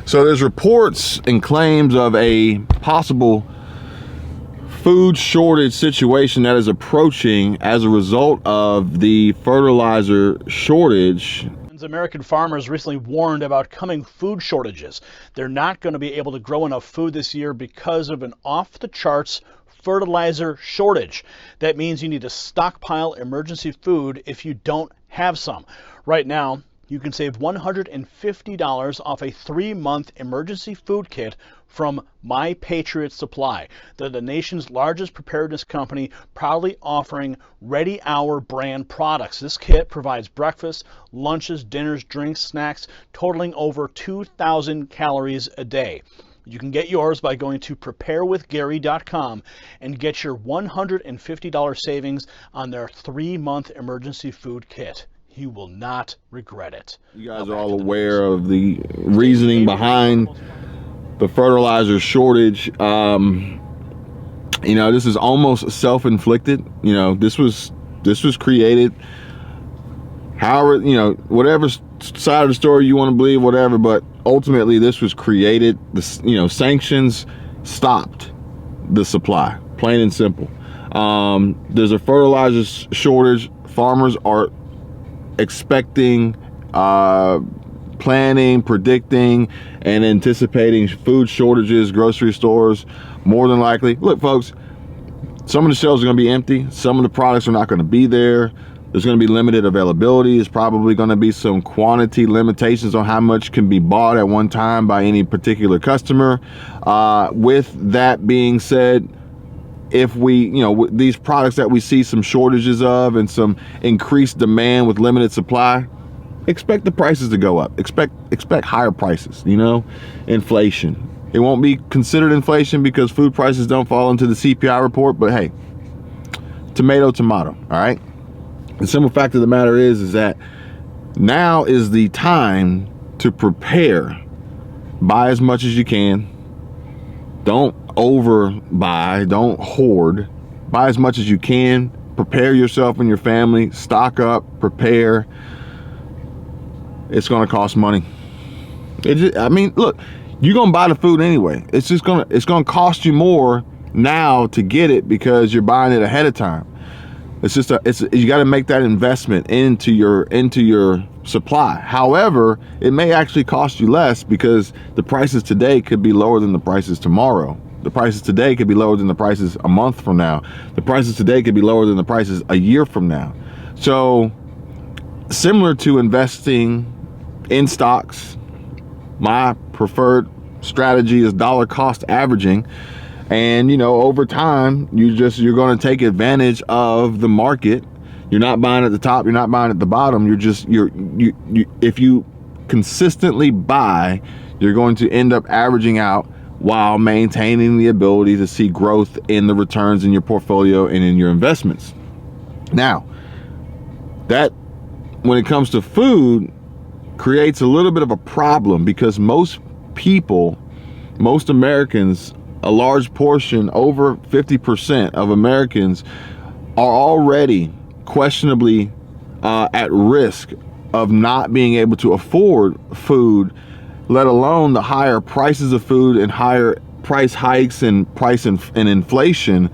So there's reports and claims of a possible food shortage situation that is approaching as a result of the fertilizer shortage. American farmers recently warned about coming food shortages. They're not going to be able to grow enough food this year because of an off-the-charts fertilizer shortage. That means you need to stockpile emergency food if you don't have some. Right now, you can save $150 off a 3-month emergency food kit from My Patriot Supply. They're the nation's largest preparedness company, proudly offering Ready Hour brand products. This kit provides breakfast, lunches, dinners, drinks, snacks, totaling over 2,000 calories a day. You can get yours by going to preparewithgary.com and get your $150 savings on their 3-month emergency food kit. You will not regret it. You guys are all aware of the reasoning behind the fertilizer shortage. You know, this is almost self-inflicted. You know, this was created, however, you know, whatever side of the story you want to believe, whatever, but ultimately this was created. The, you know, sanctions stopped the supply, plain and simple. There's a fertilizer shortage. Farmers are expecting, planning, predicting, and anticipating food shortages, grocery stores, more than likely. Look, folks, some of the shelves are going to be empty. Some of the products are not going to be there. There's going to be limited availability. There's probably going to be some quantity limitations on how much can be bought at one time by any particular customer. With that being said, if we, you know, these products that we see some shortages of and some increased demand with limited supply, expect the prices to go up. Expect higher prices, you know, inflation. It won't be considered inflation because food prices don't fall into the CPI report, but hey, tomato, tomato, all right? The simple fact of the matter is that now is the time to prepare. Buy as much as you can. Don't overbuy, don't hoard. Buy as much as you can. Prepare yourself and your family. Stock up, prepare. It's gonna cost money. I mean, look, you're gonna buy the food anyway. It's gonna cost you more now to get it because you're buying it ahead of time. You got to make that investment into your supply. However, it may actually cost you less because the prices today could be lower than the prices tomorrow. The prices today could be lower than the prices a month from now. The prices today could be lower than the prices a year from now. So, similar to investing in stocks, my preferred strategy is dollar cost averaging. And, you know, over time, you're going to take advantage of the market. You're not buying at the top. You're not buying at the bottom. If you consistently buy, you're going to end up averaging out while maintaining the ability to see growth in the returns in your portfolio and in your investments. Now, that, when it comes to food, creates a little bit of a problem because most Americans, a large portion, over 50% of Americans, are already questionably at risk of not being able to afford food, let alone the higher prices of food and higher price hikes and and inflation.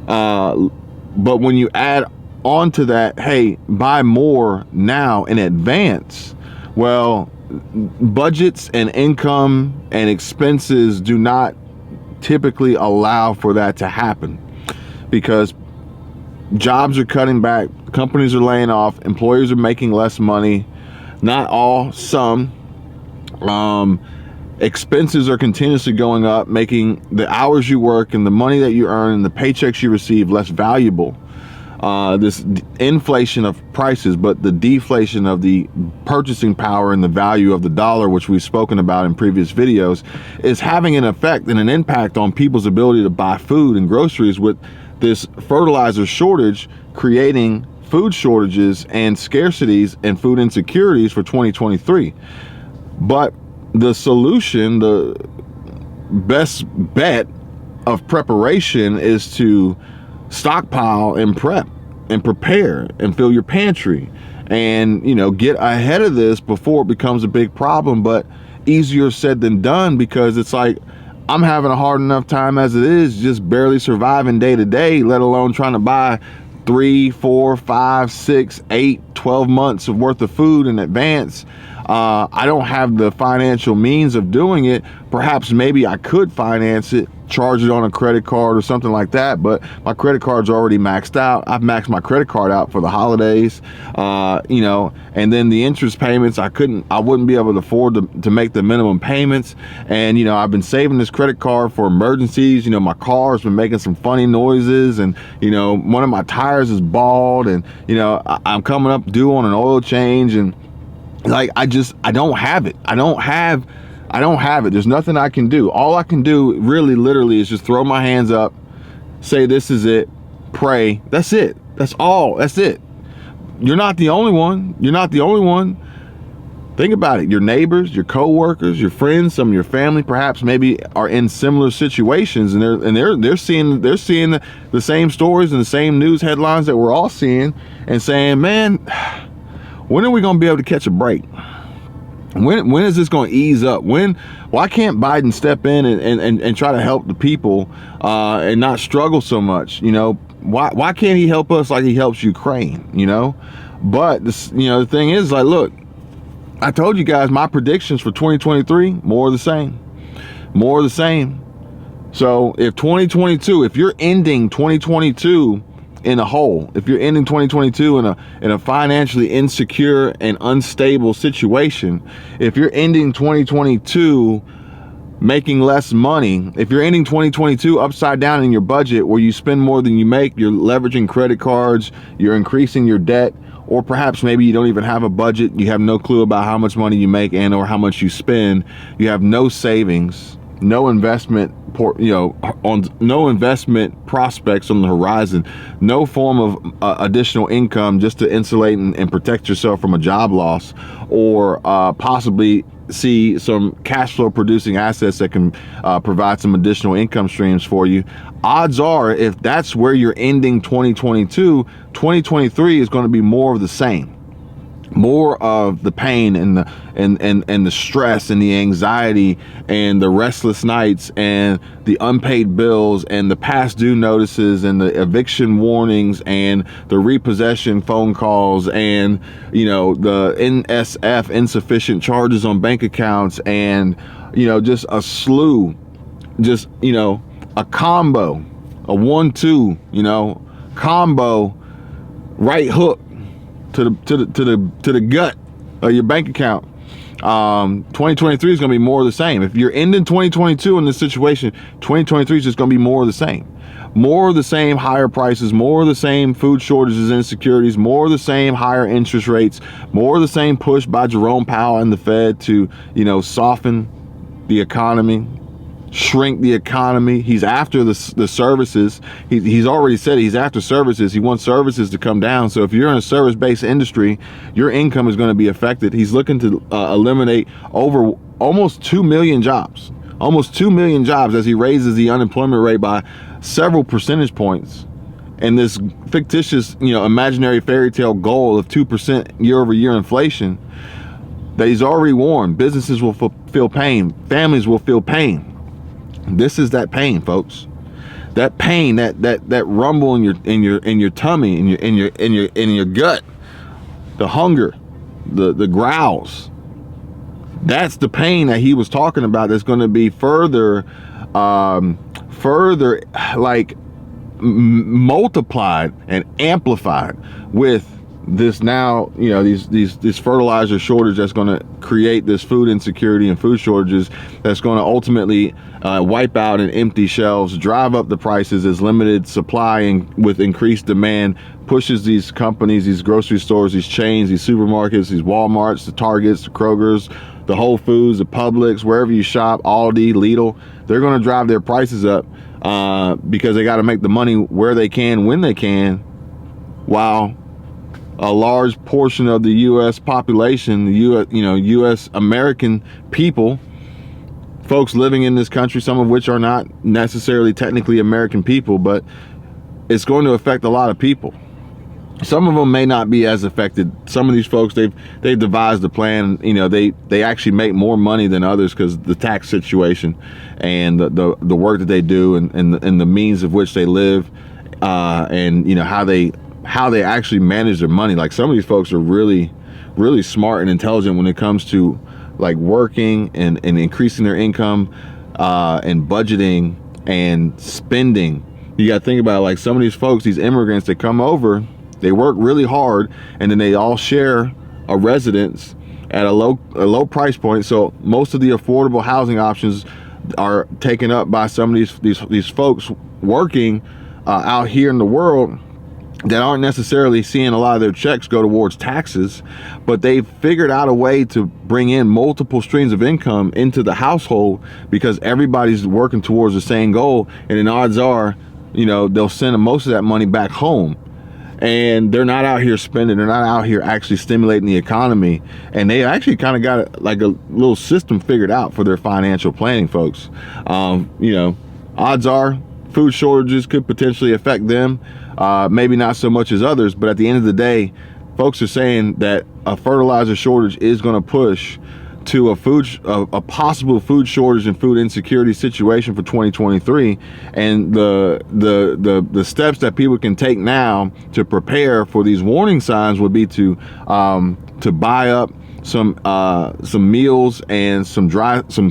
But when you add on to that, hey, buy more now in advance, well, budgets and income and expenses do not typically allow for that to happen because jobs are cutting back, companies are laying off, employers are making less money. Not all, some. Expenses are continuously going up, making the hours you work and the money that you earn and the paychecks you receive less valuable. This inflation of prices, but the deflation of the purchasing power and the value of the dollar, which we've spoken about in previous videos, is having an effect and an impact on people's ability to buy food and groceries, with this fertilizer shortage creating food shortages and scarcities and food insecurities for 2023. But the solution, the best bet of preparation, is to stockpile and prep and prepare and fill your pantry and, you know, get ahead of this before it becomes a big problem. But easier said than done, because it's like, I'm having a hard enough time as it is, just barely surviving day to day, let alone trying to buy 3, 4, 5, 6, 8, 12 months of worth of food in advance. I don't have the financial means of doing it. Perhaps maybe I could finance it, charge it on a credit card or something like that, but my credit card's already maxed out. I've maxed my credit card out for the holidays, you know, and then the interest payments, I wouldn't be able to afford to make the minimum payments. And, you know, I've been saving this credit card for emergencies. You know, my car's been making some funny noises, and, you know, one of my tires is bald, and, you know, I'm coming up due on an oil change, and like, I don't have it. I don't have it. There's nothing I can do. All I can do really literally is just throw my hands up, say this is it, pray. That's it. That's all. That's it. You're not the only one. You're not the only one. Think about it. Your neighbors, your co-workers, your friends, some of your family perhaps maybe are in similar situations, and they're seeing the same stories and the same news headlines that we're all seeing, and saying, man, when are we going to be able to catch a break? When is this going to ease up? Why can't Biden step in and try to help the people and not struggle so much? You know, why can't he help us like he helps Ukraine? You know, but this, you know, the thing is, like, look, I told you guys my predictions for 2023, more of the same, more of the same. So if 2022, if you're ending 2022 in a hole, if you're ending 2022 in a financially insecure and unstable situation, if you're ending 2022 making less money, if you're ending 2022 upside down in your budget, where you spend more than you make, you're leveraging credit cards, you're increasing your debt, or perhaps maybe you don't even have a budget, you have no clue about how much money you make and or how much you spend, you have no savings, no investment, no investment prospects on the horizon, no form of additional income just to insulate and protect yourself from a job loss, or possibly see some cash flow producing assets that can provide some additional income streams for you. Odds are, if that's where you're ending 2022, 2023 is going to be more of the same. More of the pain and the stress and the anxiety and the restless nights and the unpaid bills and the past due notices and the eviction warnings and the repossession phone calls and, you know, the NSF, insufficient charges on bank accounts, and, you know, just a slew, just, you know, a combo, a 1-2, you know, combo right hook to the gut of your bank account. 2023 is going to be more of the same. If you're ending 2022 in this situation, 2023 is just going to be more of the same. More of the same higher prices, more of the same food shortages and insecurities, more of the same higher interest rates, more of the same push by Jerome Powell and the Fed to, you know, soften the economy, shrink the economy. He's after the services. He's already said he's after services. He wants services to come down. So if you're in a service-based industry, your income is going to be affected. He's looking to eliminate over almost 2 million jobs. Almost 2 million jobs as he raises the unemployment rate by several percentage points. And this fictitious, you know, imaginary fairy tale goal of 2% year-over-year inflation that he's already warned. Businesses will feel pain. Families will feel pain. This is that pain, folks. That pain, that rumble in your tummy, in your gut, the hunger, the growls. That's the pain that he was talking about. That's going to be further like multiplied and amplified with this now, you know, these fertilizer shortage that's going to create this food insecurity and food shortages that's going to ultimately wipe out and empty shelves, drive up the prices as limited supply and with increased demand pushes these companies, these grocery stores, these chains, these supermarkets, these Walmarts, the Targets, the Krogers, the Whole Foods, the Publix, wherever you shop, Aldi, Lidl, they're going to drive their prices up because they got to make the money where they can, when they can, while a large portion of the U.S. population, the U.S. American people, folks living in this country, some of which are not necessarily technically American people, but it's going to affect a lot of people. some of them may not be as affected. Some of these folks, they've devised a plan. You know, they actually make more money than others because the tax situation and the work that they do and the means of which they live, and you know how they actually manage their money. Like some of these folks are really smart and intelligent when it comes to like working and increasing their income, and budgeting and spending. You got to think about it, like some of these folks, these immigrants that come over, they work really hard, and then they all share a residence at a low price point. So most of the affordable housing options are taken up by some of these folks working out here in the world that aren't necessarily seeing a lot of their checks go towards taxes, but they've figured out a way to bring in multiple streams of income into the household because everybody's working towards the same goal. And then odds are, you know, they'll send most of that money back home. And they're not out here spending. They're not out here actually stimulating the economy. And they actually kind of got like a little system figured out for their financial planning, folks. You know, odds are food shortages could potentially affect them. Maybe not so much as others, but at the end of the day, folks are saying that a fertilizer shortage is going to push to a possible food shortage and food insecurity situation for 2023. And the steps that people can take now to prepare for these warning signs would be to buy up some meals and some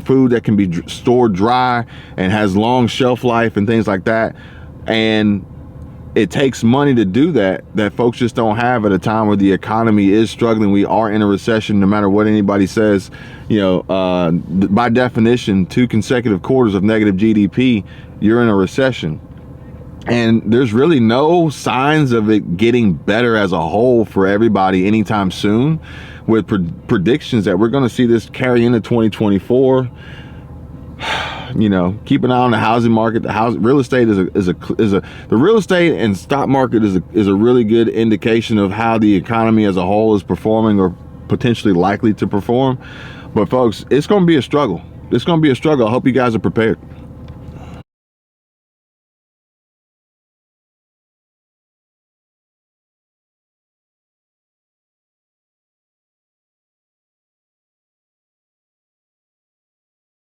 food that can be stored dry and has long shelf life and things like that. And it takes money to do that folks just don't have at a time where the economy is struggling. We are in a recession, no matter what anybody says. You know, by definition, 2 consecutive quarters of negative GDP, you're in a recession. And there's really no signs of it getting better as a whole for everybody anytime soon, with predictions that we're going to see this carry into 2024. You know, keep an eye on the housing market. The real estate the real estate and stock market is a really good indication of how the economy as a whole is performing or potentially likely to perform. But folks, it's going to be a struggle. It's going to be a struggle. I hope you guys are prepared.